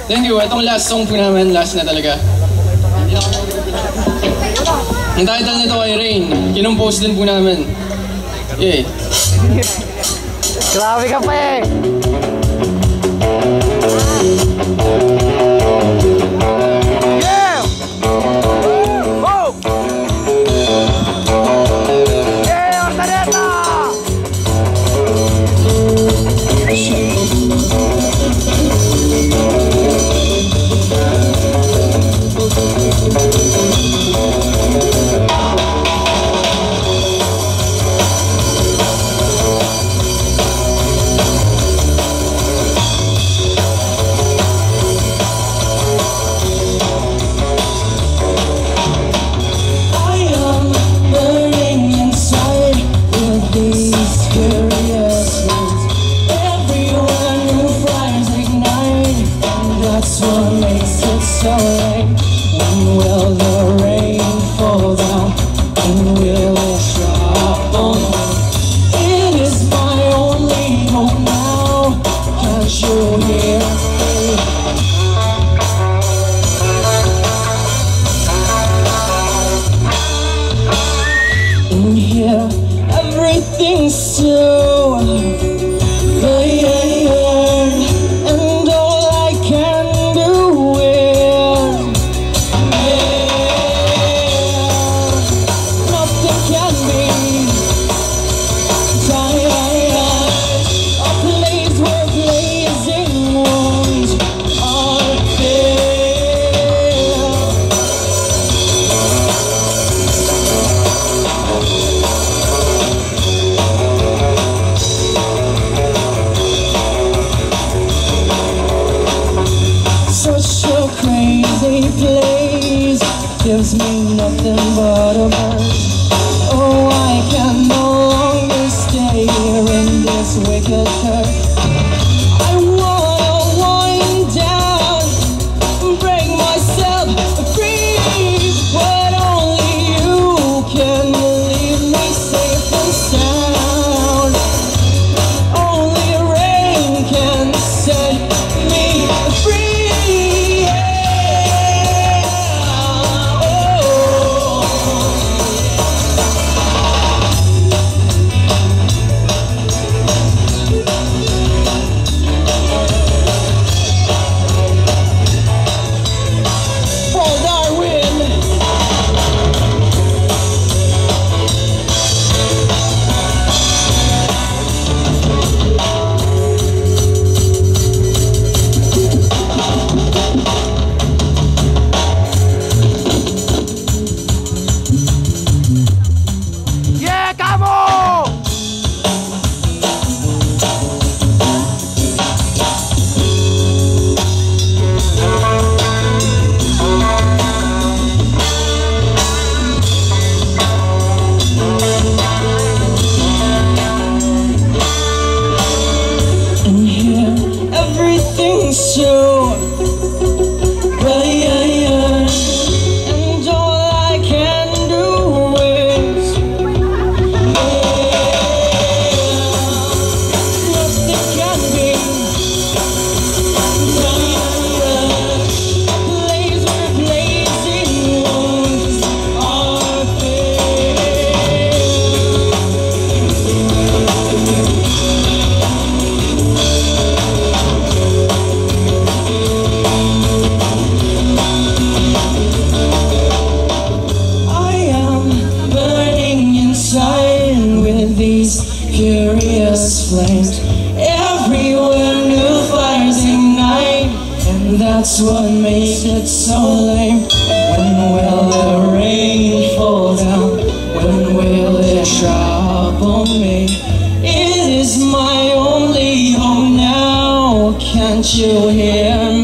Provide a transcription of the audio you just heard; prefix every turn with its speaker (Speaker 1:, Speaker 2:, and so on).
Speaker 1: Thank you. Itong last song po namin, last na talaga. Ang title nito ay Rain. Kinumpose din po namin. Yay.
Speaker 2: Grabe ka pa eh! Yeah! Oh! Yeah, Ordaneta!
Speaker 3: That's what makes it so late. When will the rain fall down? When will it drop on me? It is my only hope now. Can't you hear me? In here, everything's so weird. And all I can do is nothing can be tired. A place where blazing wounds are filled. Such a crazy place gives me nothing but a buzz. Oh, I can no longer stay here in this wicked curse. I wanna wind down, break myself free, but only you can leave me safe and sound. Only rain can set me free.
Speaker 2: Yeah, Camo!
Speaker 3: In here, everything's so weird, and all I can do is nothing can be tired. A place where blazing wounds are filled. I am burning inside with these curious flames. Everywhere new fires ignite, and that's what makes it so lame. When will the rain fall down? When will it drop on me? It is my only hope now. Can't you hear me?